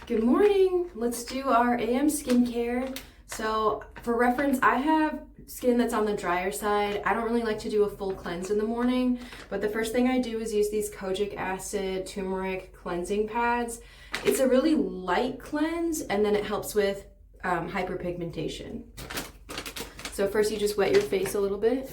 Good morning. Let's do our AM skincare. So for reference, I have skin that's on the drier side. I don't really like to do a full cleanse in the morning, but the first thing I do is use these kojic acid turmeric cleansing pads. It's a really light cleanse, and then it helps with hyperpigmentation. So first you just wet your face a little bit.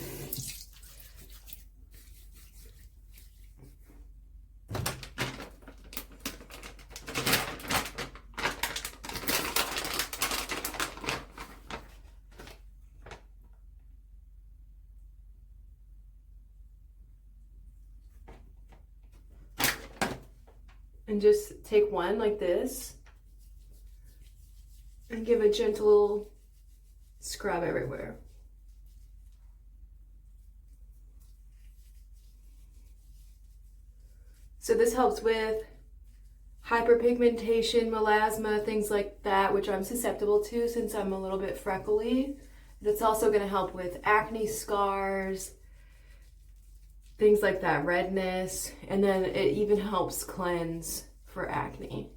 And just take one like this and give a gentle scrub everywhere. So this helps with hyperpigmentation, melasma, things like that, which I'm susceptible to since I'm a little bit freckly. It's also going to help with acne scars, things like that, redness, and then it even helps cleanse for acne.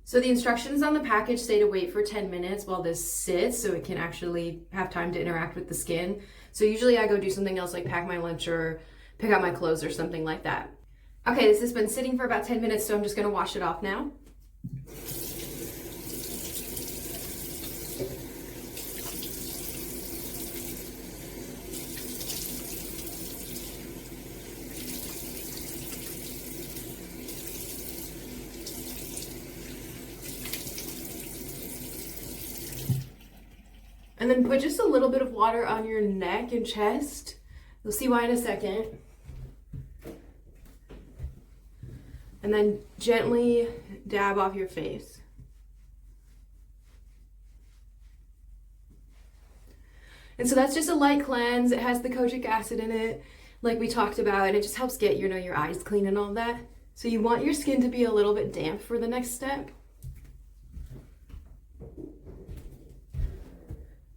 So the instructions on the package say to wait for 10 minutes while this sits so it can actually have time to interact with the skin. So usually I go do something else like pack my lunch or pick out my clothes or something like that. Okay, this has been sitting for about 10 minutes, so I'm just gonna wash it off now. And then put just a little bit of water on your neck and chest. You'll see why in a second. And then gently dab off your face. And so that's just a light cleanse. It has the kojic acid in it, like we talked about, and it just helps get your eyes clean and all that. So you want your skin to be a little bit damp for the next step.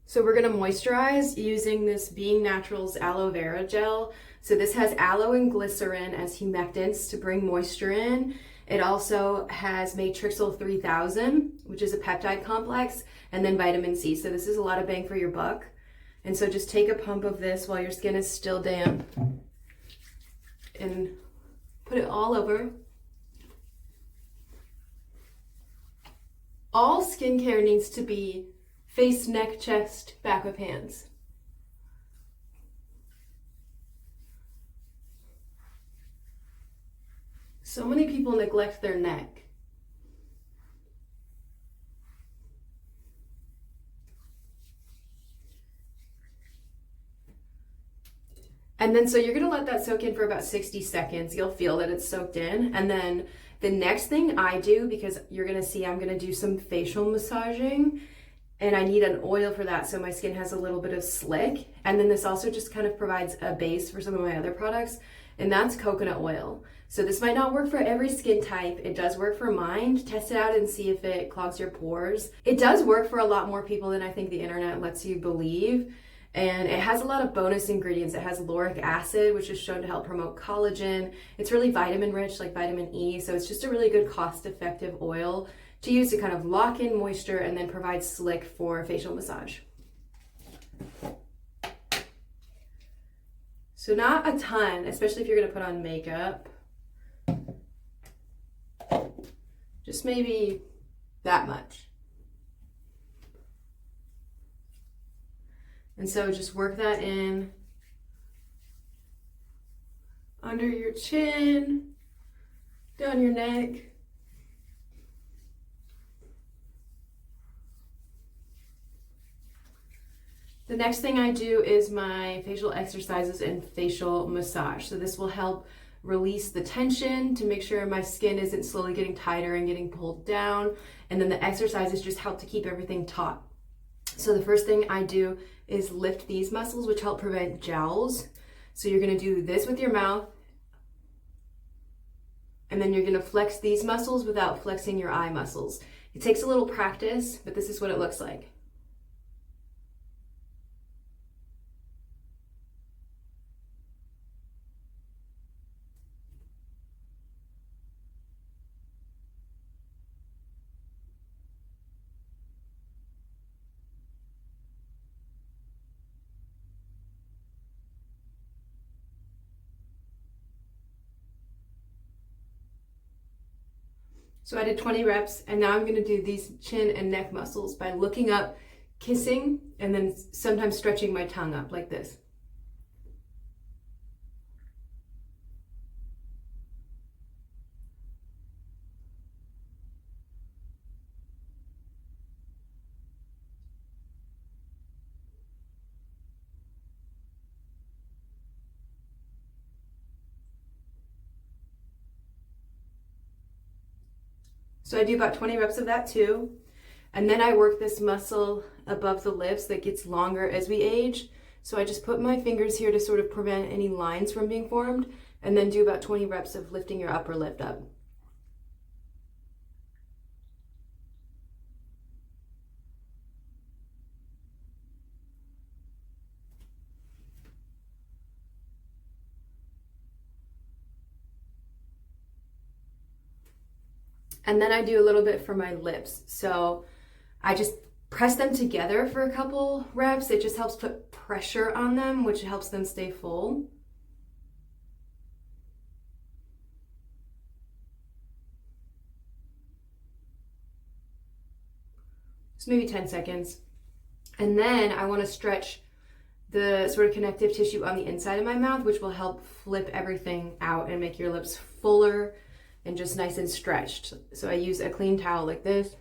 So we're gonna moisturize using this Being Naturals aloe vera gel. So this has aloe and glycerin as humectants to bring moisture in. It also has Matrixyl 3000, which is a peptide complex, and then vitamin C. So this is a lot of bang for your buck. And so just take a pump of this while your skin is still damp and put it all over. All skincare needs to be face, neck, chest, back of hands. So many people neglect their neck. And then so you're gonna let that soak in for about 60 seconds. You'll feel that it's soaked in. And then the next thing I do, because you're gonna see I'm gonna do some facial massaging, and I need an oil for that so my skin has a little bit of slick. And then this also just kind of provides a base for some of my other products, and that's coconut oil. So this might not work for every skin type. It does work for mine. Test it out and see if it clogs your pores. It does work for a lot more people than I think the internet lets you believe. And it has a lot of bonus ingredients. It has lauric acid, which is shown to help promote collagen. It's really vitamin rich, like vitamin E. So it's just a really good cost-effective oil to use to kind of lock in moisture and then provide slick for facial massage. So not a ton, especially if you're gonna put on makeup. Just maybe that much. And so just work that in under your chin, down your neck. The next thing I do is my facial exercises and facial massage. So this will help release the tension to make sure my skin isn't slowly getting tighter and getting pulled down. And then the exercises just help to keep everything taut. So the first thing I do is lift these muscles, which help prevent jowls. So you're gonna do this with your mouth And then you're gonna flex these muscles without flexing your eye muscles. It takes a little practice, but this is what it looks like. So I did 20 reps, and now I'm gonna do these chin and neck muscles by looking up, kissing, and then sometimes stretching my tongue up like this. So I do about 20 reps of that too. And then I work this muscle above the lips that gets longer as we age. So I just put my fingers here to sort of prevent any lines from being formed, and then do about 20 reps of lifting your upper lip up. And then I do a little bit for my lips. So I just press them together for a couple reps. It just helps put pressure on them, which helps them stay full. So maybe 10 seconds. And then I want to stretch the sort of connective tissue on the inside of my mouth, which will help flip everything out and make your lips fuller and just nice and stretched. So I use a clean towel like this.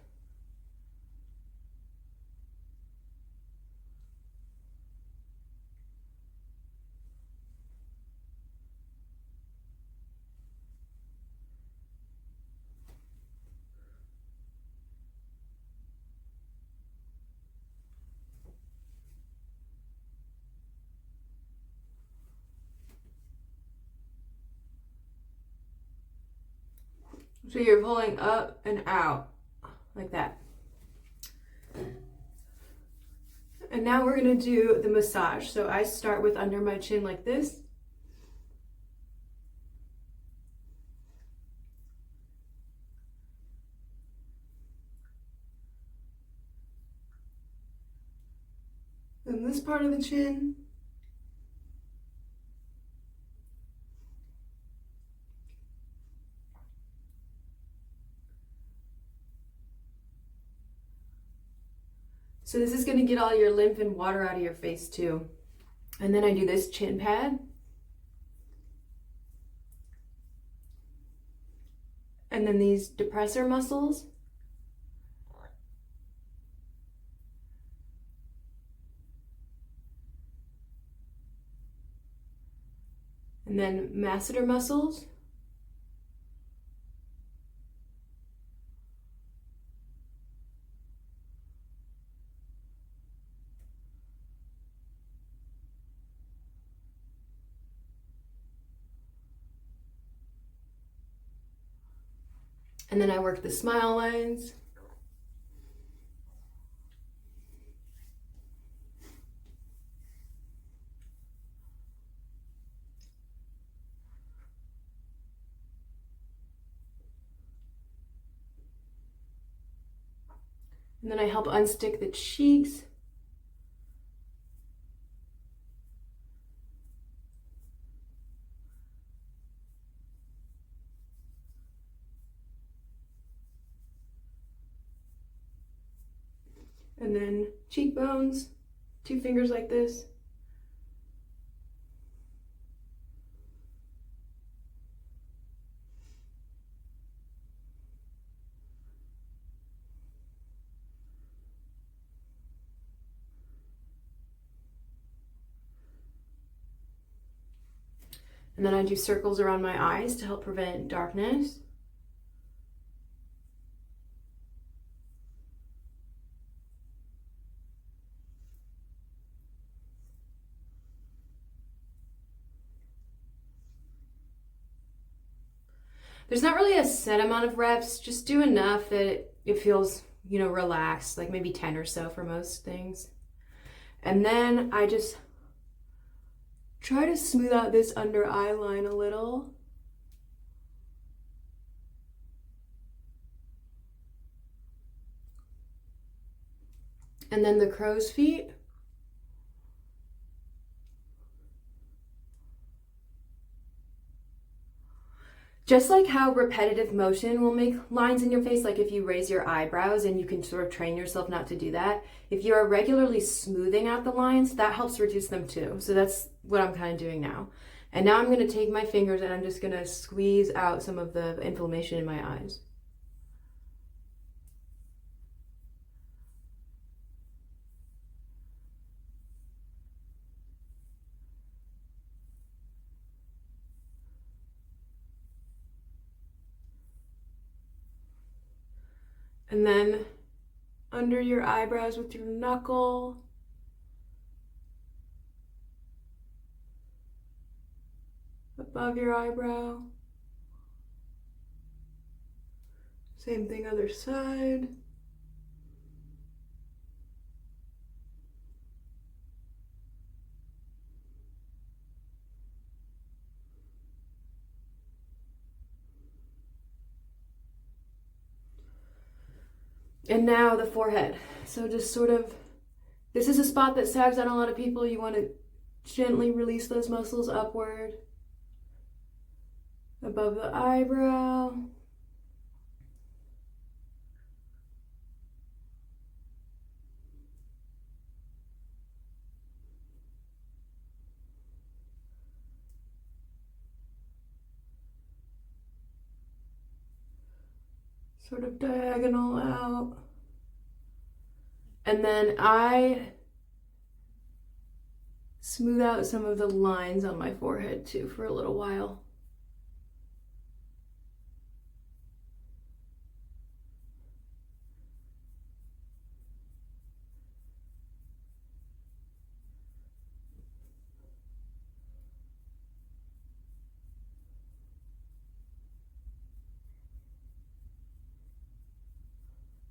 So you're pulling up and out like that. And now we're gonna do the massage. So I start with under my chin like this. Then this part of the chin. So this is gonna get all your lymph and water out of your face too. And then I do this chin pad. And then these depressor muscles. And then masseter muscles. And then I work the smile lines. And then I help unstick the cheeks. And then cheekbones, 2 fingers like this. And then I do circles around my eyes to help prevent darkness. There's not really a set amount of reps, just do enough that it feels, relaxed, like maybe 10 or so for most things. And then I just try to smooth out this under eye line a little. And then the crow's feet. Just like how repetitive motion will make lines in your face, like if you raise your eyebrows, and you can sort of train yourself not to do that. If you are regularly smoothing out the lines, that helps reduce them too. So that's what I'm kind of doing now. And now I'm going to take my fingers and I'm just going to squeeze out some of the inflammation in my eyes. And then under your eyebrows with your knuckle. Above your eyebrow. Same thing other side. And now the forehead. So just sort of, this is a spot that sags on a lot of people. You want to gently release those muscles upward. Above the eyebrow. Sort of diagonal out. And then I smooth out some of the lines on my forehead too for a little while.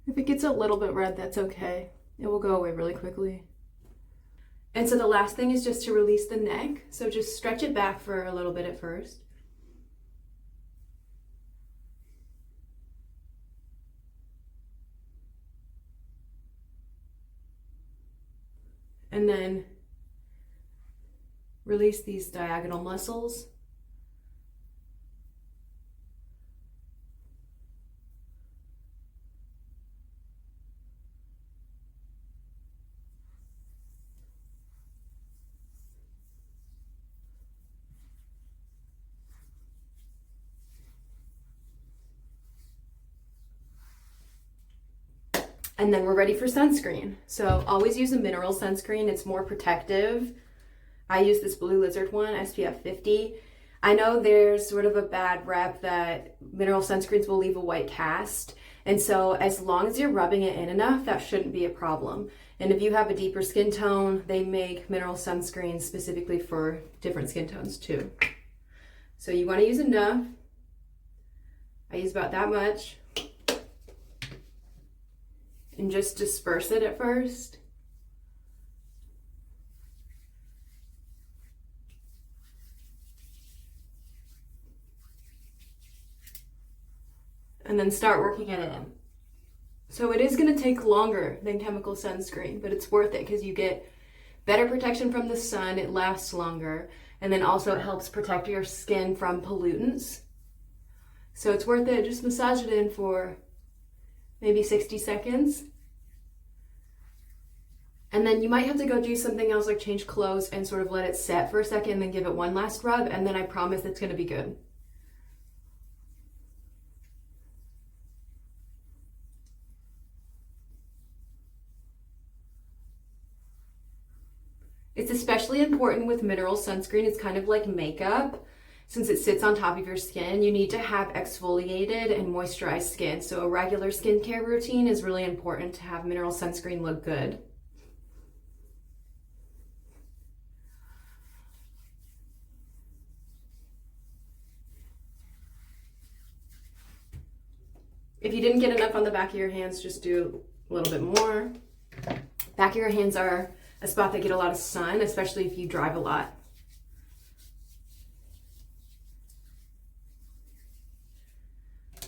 If it gets a little bit red, that's okay. It will go away really quickly. And so the last thing is just to release the neck. So just stretch it back for a little bit at first. And then release these diagonal muscles. And then we're ready for sunscreen. So always use a mineral sunscreen. It's more protective. I use this Blue Lizard one, SPF 50. I know there's sort of a bad rep that mineral sunscreens will leave a white cast. And so as long as you're rubbing it in enough, that shouldn't be a problem. And if you have a deeper skin tone, they make mineral sunscreens specifically for different skin tones too. So you want to use enough. I use about that much. And just disperse it at first. And then start working it in. So it is going to take longer than chemical sunscreen, but it's worth it because you get better protection from the sun, it lasts longer, and then also it helps protect your skin from pollutants. So it's worth it. Just massage it in for maybe 60 seconds. And then you might have to go do something else like change clothes and sort of let it set for a second and then give it one last rub, and then I promise it's going to be good. It's especially important with mineral sunscreen. It's kind of like makeup. Since it sits on top of your skin, you need to have exfoliated and moisturized skin. So a regular skincare routine is really important to have mineral sunscreen look good. If you didn't get enough on the back of your hands, just do a little bit more. Back of your hands are a spot that get a lot of sun, especially if you drive a lot.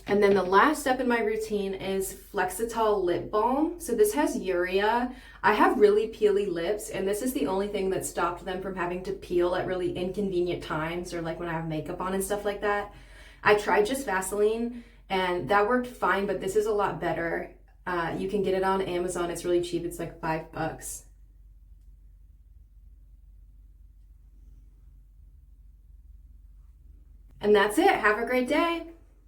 And then the last step in my routine is Flexitol lip balm. So this has urea. I have really peely lips, and this is the only thing that stopped them from having to peel at really inconvenient times, or like when I have makeup on and stuff like that. I tried just Vaseline and that worked fine, but this is a lot better. You can get it on Amazon. It's really cheap. It's like $5. And that's it. Have a great day.